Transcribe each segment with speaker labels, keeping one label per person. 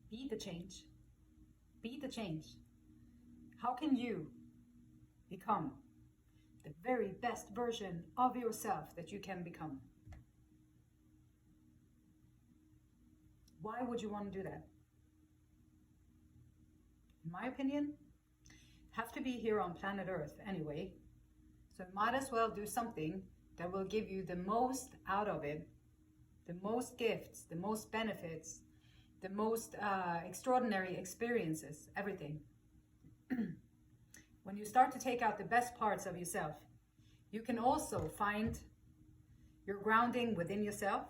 Speaker 1: Be the change. Be the change. How can you become the very best version of yourself that you can become? Why would you want to do that? In my opinion, have to be here on planet Earth anyway, so might as well do something that will give you the most out of it, the most gifts, the most benefits, the most extraordinary experiences, everything. When you start to take out the best parts of yourself, you can also find your grounding within yourself.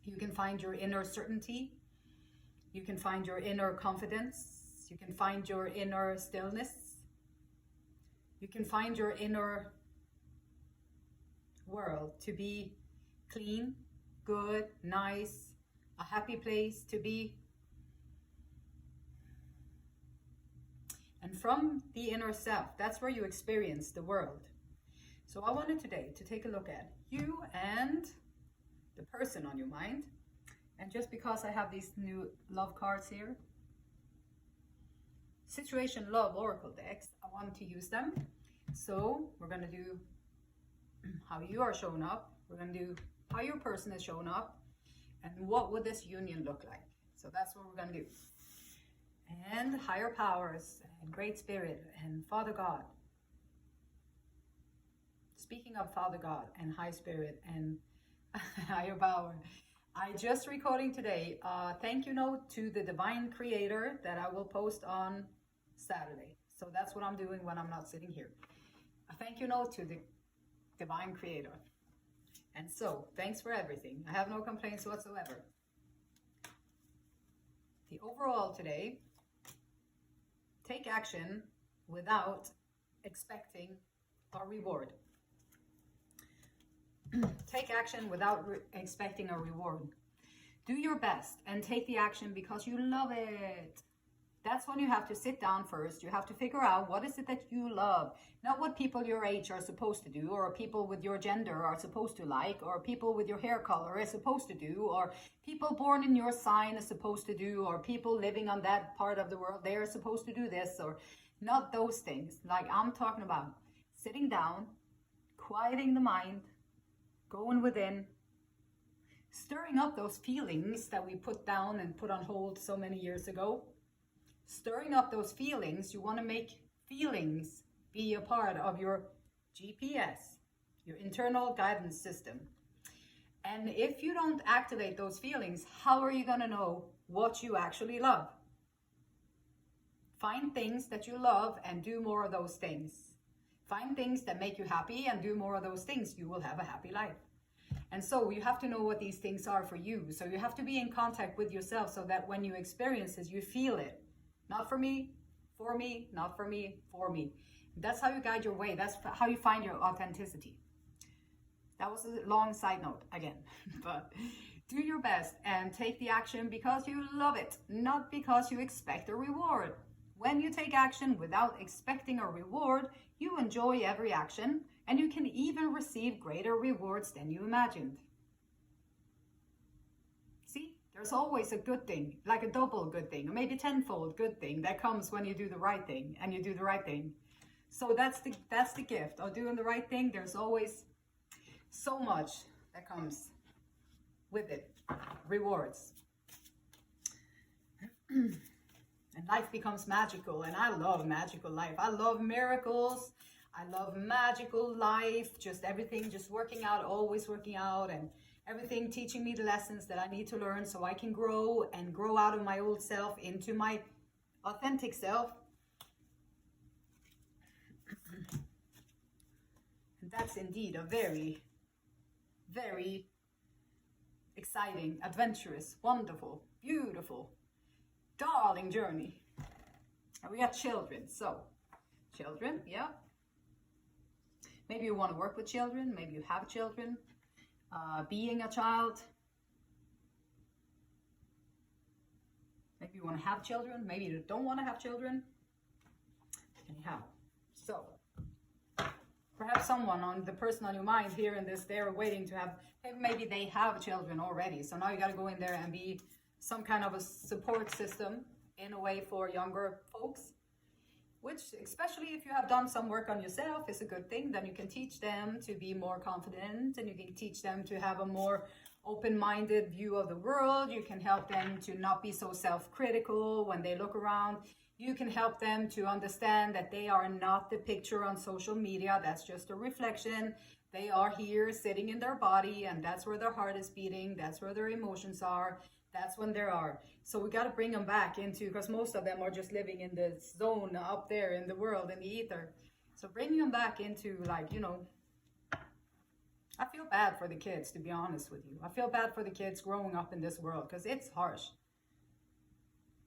Speaker 1: You can find your inner certainty. You can find your inner confidence. You can find your inner stillness. You can find your inner world to be clean, good, nice, a happy place to be. And from the inner self, that's where you experience the world. So I wanted today to take a look at you and the person on your mind. And just because I have these new love cards here, Situation Love Oracle decks, I wanted to use them. So we're going to do how you are showing up. We're going to do how your person is showing up. And what would this union look like? So that's what we're going to do. And higher powers and Great Spirit and Father God. Speaking of Father God and High Spirit and higher power, I just recording today a thank you note to the Divine Creator that I will post on Saturday. So that's what I'm doing when I'm not sitting here. A thank you note to the Divine Creator. And so, thanks for everything. I have no complaints whatsoever. The overall today, take action without expecting a reward. Take action without expecting a reward. Do your best and take the action because you love it. That's when you have to sit down first. You have to figure out what is it that you love. Not what people your age are supposed to do, or people with your gender are supposed to like, or people with your hair color are supposed to do, or people born in your sign are supposed to do, or people living on that part of the world, they are supposed to do this, or not those things. Like I'm talking about sitting down, quieting the mind, going within, stirring up those feelings that we put down and put on hold so many years ago. Stirring up those feelings. You want to make feelings be a part of your GPS, your internal guidance system. And if you don't activate those feelings, how are you going to know what you actually love? Find things that you love and do more of those things. Find things that make you happy and do more of those things. You will have a happy life. And so you have to know what these things are for you. So you have to be in contact with yourself so that when you experience this, you feel it. Not for me, for me, not for me, for me. That's how you guide your way. That's how you find your authenticity. That was a long side note again. But do your best and take the action because you love it, not because you expect a reward. When you take action without expecting a reward, you enjoy every action and you can even receive greater rewards than you imagined. See? There's always a good thing, like a double good thing, or maybe tenfold good thing that comes when you do the right thing and you do the right thing. So that's the gift of doing the right thing. There's always so much that comes with it. Rewards. And life becomes magical, and I love magical life. I love miracles. I love magical life, just everything, just working out, always working out, and everything teaching me the lessons that I need to learn so I can grow and grow out of my old self into my authentic self. And that's indeed a very, very exciting, adventurous, wonderful, beautiful, darling journey. And we got children, so children, yeah. Maybe you want to work with children, maybe you have children. Being a child. Maybe you want to have children, maybe you don't want to have children. Anyhow, so perhaps someone on the person on your mind here in this, they're waiting to have, maybe they have children already. So now you got to go in there and be some kind of a support system in a way for younger folks, which, especially if you have done some work on yourself, is a good thing. Then you can teach them to be more confident, and you can teach them to have a more open-minded view of the world. You can help them to not be so self-critical when they look around. You can help them to understand that they are not the picture on social media. That's just a reflection. They are here sitting in their body, and that's where their heart is beating. That's where their emotions are. That's when they are. So we got to bring them back into, because most of them are just living in the zone up there in the world, in the ether. So bringing them back into, like, you know, I feel bad for the kids, to be honest with you. I feel bad for the kids growing up in this world, because it's harsh.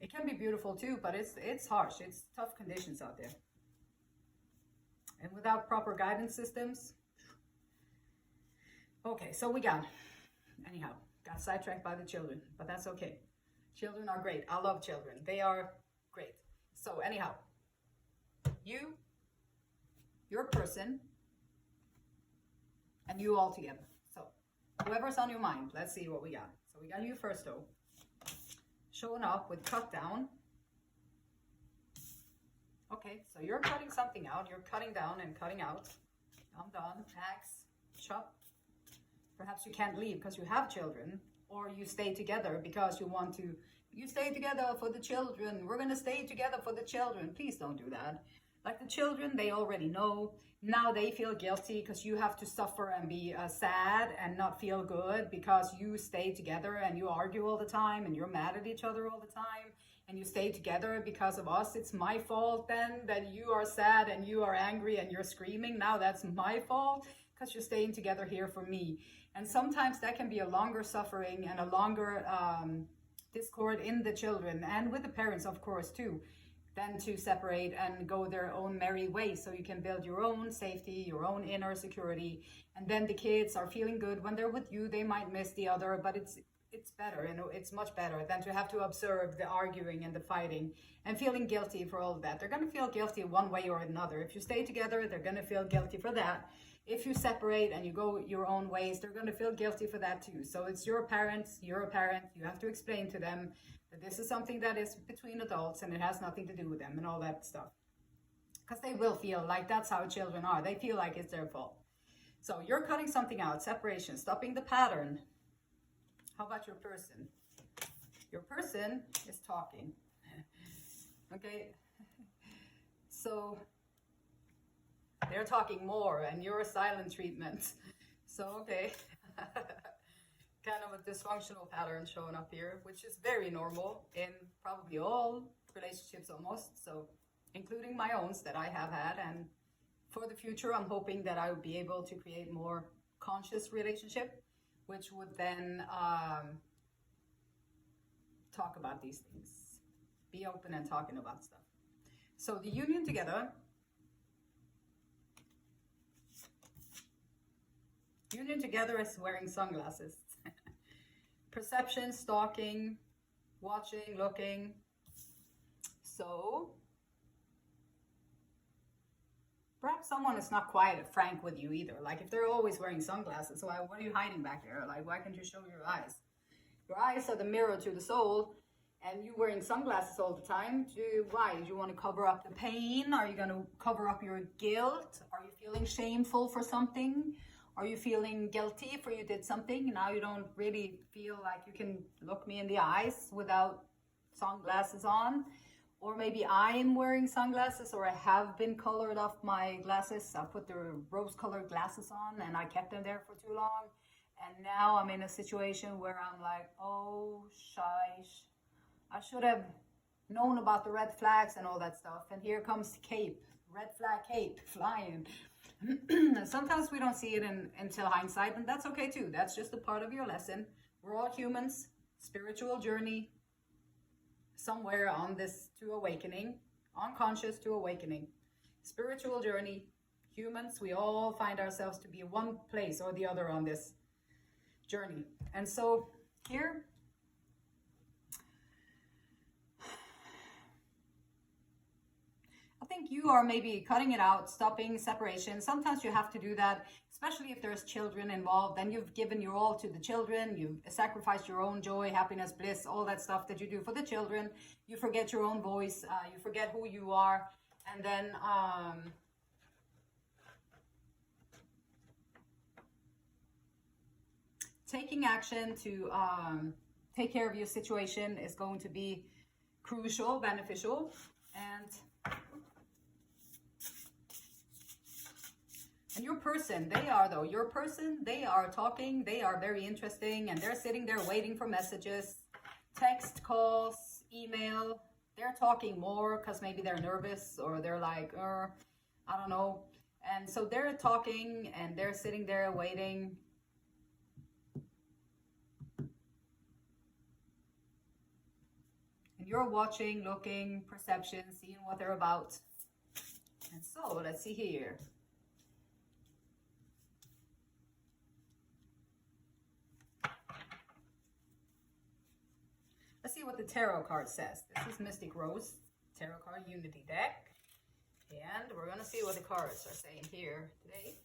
Speaker 1: It can be beautiful too, but it's harsh. It's tough conditions out there. And without proper guidance systems. Okay, so we got sidetracked by the children, but that's okay. Children are great. I love children. They are great. So anyhow, your person, and you all together. So whoever's on your mind, let's see what we got. So we got you first though. Showing up with cut down. Okay, so you're cutting something out. You're cutting down and cutting out. I'm done. Axe, chop. Perhaps you can't leave because you have children, or you stay together because you want to. You stay together for the children. We're going to stay together for the children. Please don't do that. Like the children, they already know. Now they feel guilty because you have to suffer and be sad and not feel good because you stay together and you argue all the time and you're mad at each other all the time and you stay together because of us. It's my fault then that you are sad and you are angry and you're screaming. Now that's my fault because you're staying together here for me. And sometimes that can be a longer suffering and a longer discord in the children and with the parents, of course, too, than to separate and go their own merry way. So you can build your own safety, your own inner security. And then the kids are feeling good when they're with you. They might miss the other, but it's better, you know, it's much better than to have to observe the arguing and the fighting and feeling guilty for all of that. They're going to feel guilty one way or another. If you stay together, they're going to feel guilty for that. If you separate and you go your own ways, they're going to feel guilty for that too. So it's your parents, you're a parent, you have to explain to them that this is something that is between adults and it has nothing to do with them and all that stuff. Because they will feel like that's how children are. They feel like it's their fault. So you're cutting something out, separation, stopping the pattern. How about your person? Your person is talking. Okay? So they're talking more and you're a silent treatment. So, okay. Kind of a dysfunctional pattern showing up here, which is very normal in probably all relationships almost. So, including my own that I have had. And for the future, I'm hoping that I will be able to create more conscious relationship, which would then talk about these things. Be open and talking about stuff. So, the union together. Union together is wearing sunglasses. Perception, stalking, watching, looking. So, perhaps someone is not quite frank with you either. Like if they're always wearing sunglasses, why, what are you hiding back there? Like, why can't you show your eyes? Your eyes are the mirror to the soul, and you wearing sunglasses all the time. Why? Do you want to cover up the pain? Are you going to cover up your guilt? Are you feeling shameful for something? Are you feeling guilty for you did something? Now you don't really feel like you can look me in the eyes without sunglasses on. Or maybe I'm wearing sunglasses, or I have been colored off my glasses. I put the rose-colored glasses on and I kept them there for too long. And now I'm in a situation where I'm like, oh, shish. I should have known about the red flags and all that stuff. And here comes the cape, red flag cape flying. Sometimes we don't see it until hindsight, and that's okay too. That's just a part of your lesson. We're all humans, spiritual journey, somewhere on this to awakening, unconscious to awakening. Spiritual journey, humans, we all find ourselves to be one place or the other on this journey. And so here, I think you are maybe cutting it out, stopping separation. Sometimes you have to do that, especially if there's children involved, then you've given your all to the children, you've sacrificed your own joy, happiness, bliss, all that stuff that you do for the children. You forget your own voice, you forget who you are, and then taking action to take care of your situation is going to be crucial, beneficial. And your person, they are talking, they are very interesting, and they're sitting there waiting for messages, text, calls, email. They're talking more because maybe they're nervous, or they're like, I don't know. And so they're talking and they're sitting there waiting. And you're watching, looking, perception, seeing what they're about. And so let's see here. Let's see what the tarot card says. This is Mystic Rose Tarot Card Unity deck. And we're going to see what the cards are saying here today.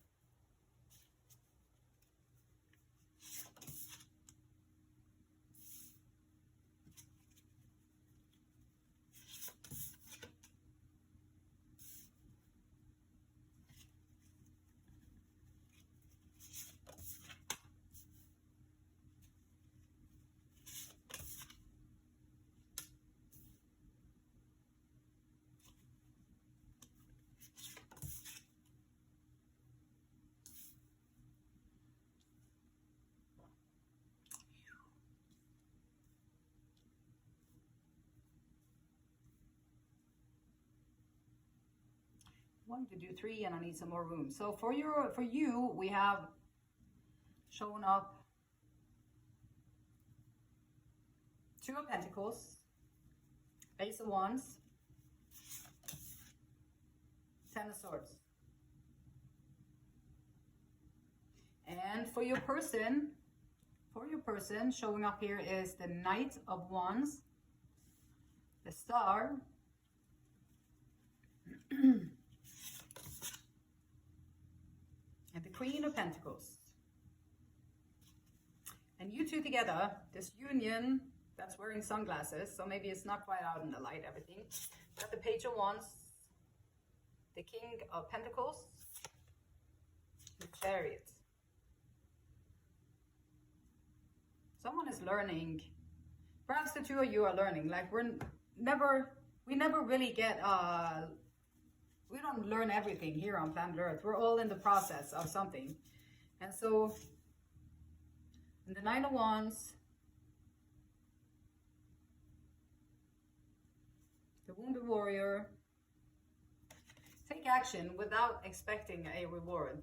Speaker 1: Wanted to do 3 and I need some more room. So for you, we have shown up 2 of Pentacles, Ace of Wands, 10 of Swords. And for your person showing up here is the Knight of Wands, the Star, and the Queen of Pentacles. And you two together, this union, that's wearing sunglasses, so maybe it's not quite out in the light, everything. Got the Page of Wands, the King of Pentacles, the Chariot. Someone is learning. Perhaps the 2 of you are learning. Like we never really get we don't learn everything here on planet Earth. We're all in the process of something. And so, in the 9 of Wands, the Wounded Warrior, take action without expecting a reward.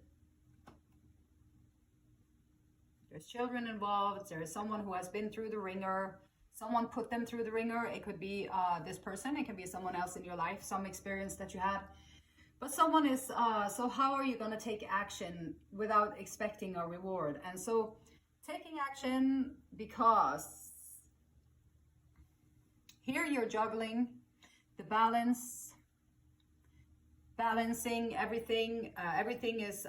Speaker 1: There's children involved. There is someone who has been through the ringer. Someone put them through the ringer. It could be this person. It can be someone else in your life, some experience that you had. But someone is, so how are you going to take action without expecting a reward? And so taking action because here you're juggling the balancing everything. Everything is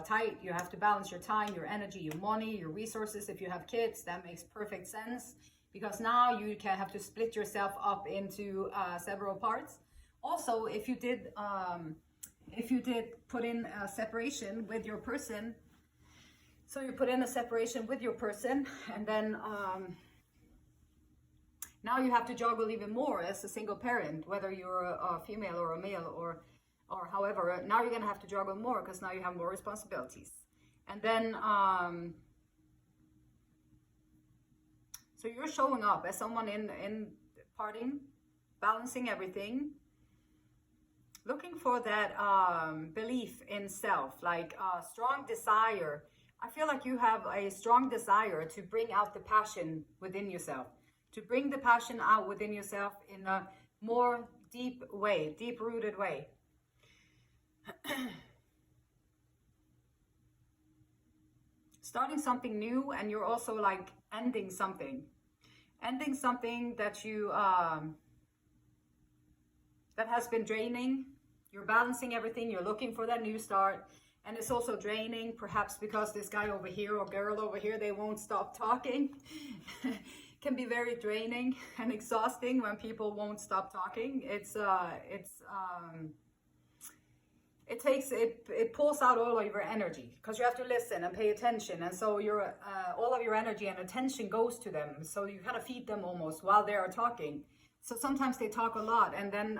Speaker 1: tight. You have to balance your time, your energy, your money, your resources. If you have kids, that makes perfect sense because now you can have to split yourself up into several parts. Also, if you did put in a separation with your person, so you put in a separation with your person, and then now you have to juggle even more as a single parent, whether you're a female or a male or however. Now you're going to have to juggle more because now you have more responsibilities. And then so you're showing up as someone in parting, balancing everything, looking for that belief in self, like a strong desire. I feel like you have a strong desire to bring out the passion within yourself, to bring the passion out within yourself in a more deep way, deep-rooted way. Starting something new, and you're also like ending something that you that has been draining. You're balancing everything. You're looking for that new start, And it's also draining, perhaps because this guy over here or girl over here, they won't stop talking. Can be very draining and exhausting when people won't stop talking. It pulls out all of your energy, because you have to listen and pay attention, and so your all of your energy and attention goes to them. So you kind of feed them almost while they are talking. So sometimes they talk a lot, and then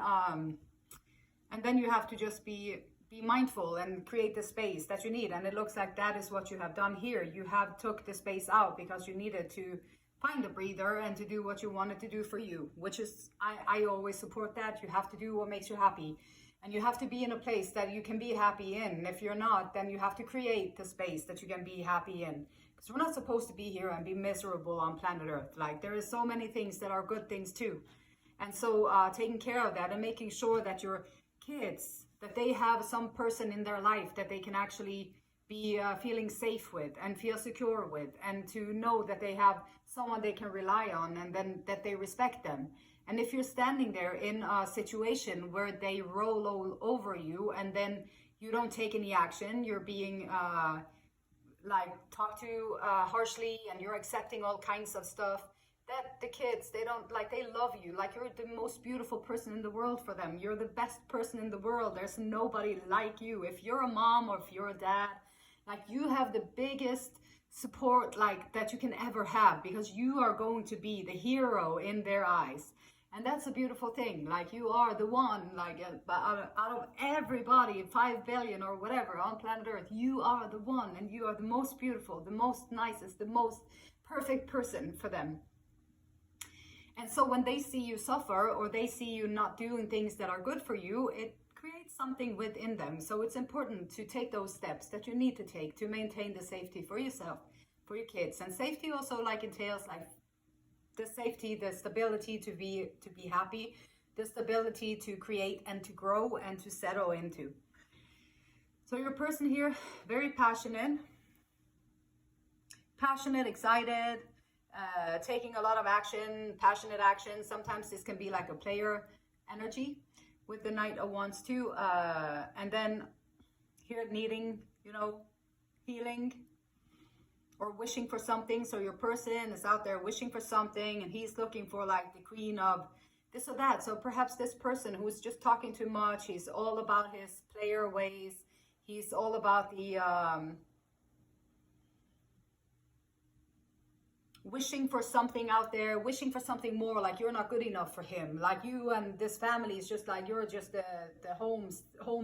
Speaker 1: you have to just be mindful and create the space that you need. And it looks like that is what you have done here. You have took the space out because you needed to find a breather and to do what you wanted to do for you, which is, I always support that. You have to do what makes you happy, and you have to be in a place that you can be happy in. If you're not, then you have to create the space that you can be happy in, because we're not supposed to be here and be miserable on planet Earth. Like, there is so many things that are good things too. And so taking care of that and making sure that your kids, that they have some person in their life that they can actually be feeling safe with and feel secure with, and to know that they have someone they can rely on, and then that they respect them. And if you're standing there in a situation where they roll all over you and then you don't take any action, you're being like talked to harshly, and you're accepting all kinds of stuff, that the kids, they don't, like, they love you like you're the most beautiful person in the world for them. You're the best person in the world. There's nobody like you. If you're a mom or if you're a dad, like, you have the biggest support like that you can ever have, because you are going to be the hero in their eyes. And that's a beautiful thing. Like, you are the one, like, out of everybody, 5 billion or whatever on planet Earth, you are the one, and you are the most beautiful, the most nicest, the most perfect person for them. And so when they see you suffer, or they see you not doing things that are good for you, it creates something within them. So it's important to take those steps that you need to take to maintain the safety for yourself, for your kids. And safety also, like, entails like the safety, the stability to be happy, the stability to create and to grow and to settle into. So your person here, very passionate, excited, taking a lot of action, passionate action. Sometimes this can be like a player energy with the Knight of Wands too. And then here, needing, healing or wishing for something. So your person is out there wishing for something, and he's looking for like the queen of this or that. So perhaps this person who's just talking too much, he's all about his player ways. He's all about the wishing for something out there, wishing for something more, like you're not good enough for him. Like, you and this family is just like, you're just the home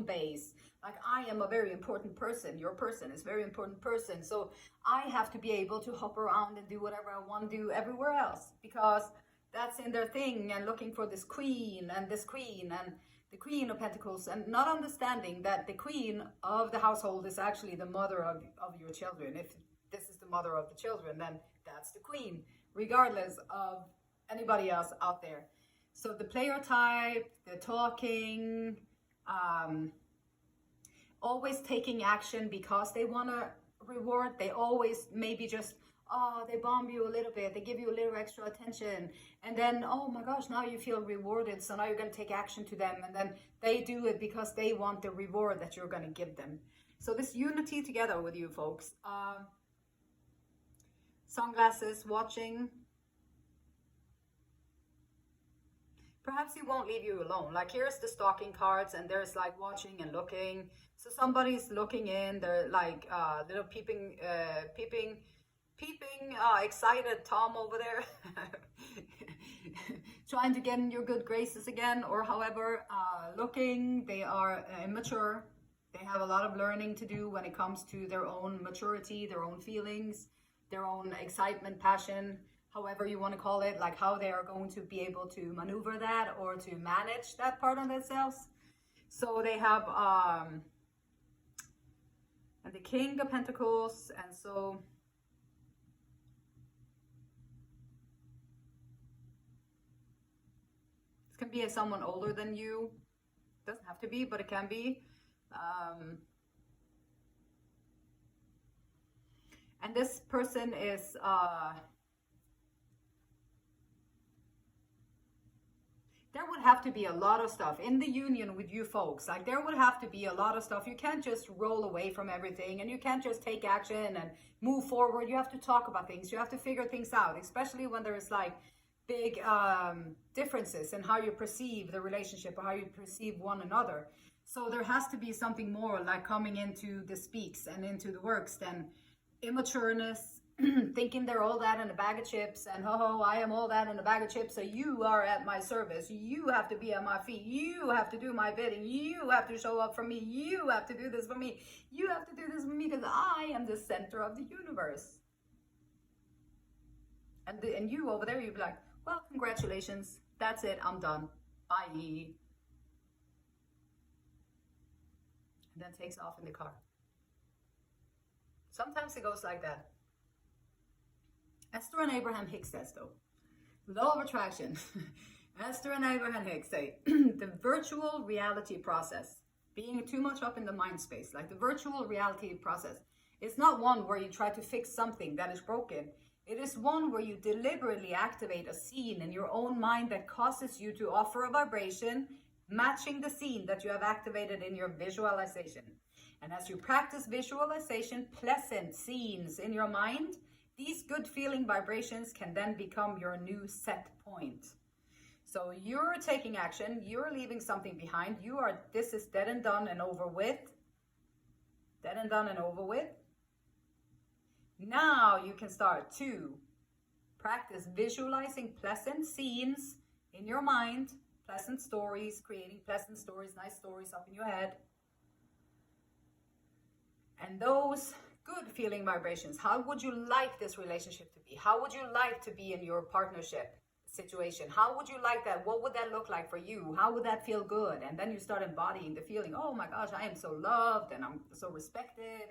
Speaker 1: base. Like, I am a very important person. Your person is a very important person. So I have to be able to hop around and do whatever I want to do everywhere else, because that's in their thing, and looking for this queen and this queen and the Queen of Pentacles, and not understanding that the queen of the household is actually the mother of your children. If this is the mother of the children, then that's the queen, regardless of anybody else out there. So the player type, the talking, always taking action because they want a reward. They always maybe just, they bomb you a little bit, they give you a little extra attention, and then, oh my gosh, now you feel rewarded, so now you're going to take action to them, and then they do it because they want the reward that you're going to give them. So this unity together with you folks. Sunglasses, watching. Perhaps he won't leave you alone. Like, here's the stalking cards, and there's like watching and looking. So somebody's looking in. They're like little peeping, excited Tom over there, trying to get in your good graces again, or however, looking. They are immature. They have a lot of learning to do when it comes to their own maturity, their own feelings, their own excitement, passion, however you want to call it, like how they are going to be able to maneuver that or to manage that part of themselves. So they have the King of Pentacles, and so this can be someone older than you. Doesn't have to be, but it can be. And this person is they're would have to be a lot of stuff in the union with you folks. Like there would have to be a lot of stuff. You can't just roll away from everything, and you can't just take action and move forward. You have to talk about things. You have to figure things out, especially when there's like big differences in how you perceive the relationship or how you perceive one another. So there has to be something more like coming into the speaks and into the works than immatureness, thinking they're all that in a bag of chips, and I am all that in a bag of chips, so you are at my service, you have to be at my feet, you have to do my bidding, you have to show up for me, you have to do this for me, you have to do this for me because I am the center of the universe. And you over there, you'd be like, well, congratulations, that's it, I'm done, bye. And then takes off in the car. Sometimes it goes like that. Esther and Abraham Hicks says, though, law of attraction. Esther and Abraham Hicks say, the virtual reality process, being too much up in the mind space, like the virtual reality process, is not one where you try to fix something that is broken. It is one where you deliberately activate a scene in your own mind that causes you to offer a vibration matching the scene that you have activated in your visualization. And as you practice visualization, pleasant scenes in your mind, these good feeling vibrations can then become your new set point. So you're taking action, you're leaving something behind, this is dead and done and over with. Dead and done and over with. Now you can start to practice visualizing pleasant scenes in your mind, pleasant stories, creating pleasant stories, nice stories up in your head. And those good feeling vibrations, how would you like this relationship to be? How would you like to be in your partnership situation? How would you like that? What would that look like for you? How would that feel good? And then you start embodying the feeling, oh my gosh, I am so loved and I'm so respected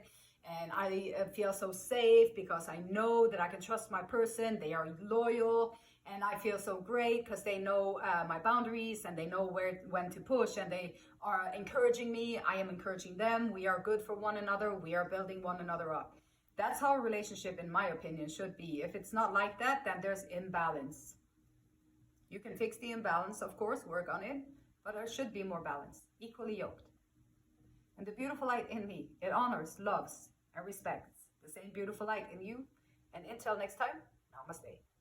Speaker 1: and I feel so safe because I know that I can trust my person. They are loyal and I feel so great because they know my boundaries and they know when to push, and they are encouraging me. I am encouraging them. We are good for one another. We are building one another up. That's how a relationship, in my opinion, should be. If it's not like that, then there's imbalance. You can fix the imbalance, of course, work on it, but there should be more balance, equally yoked. And the beautiful light in me, it honors, loves, and respects the same beautiful light in you. And until next time, namaste.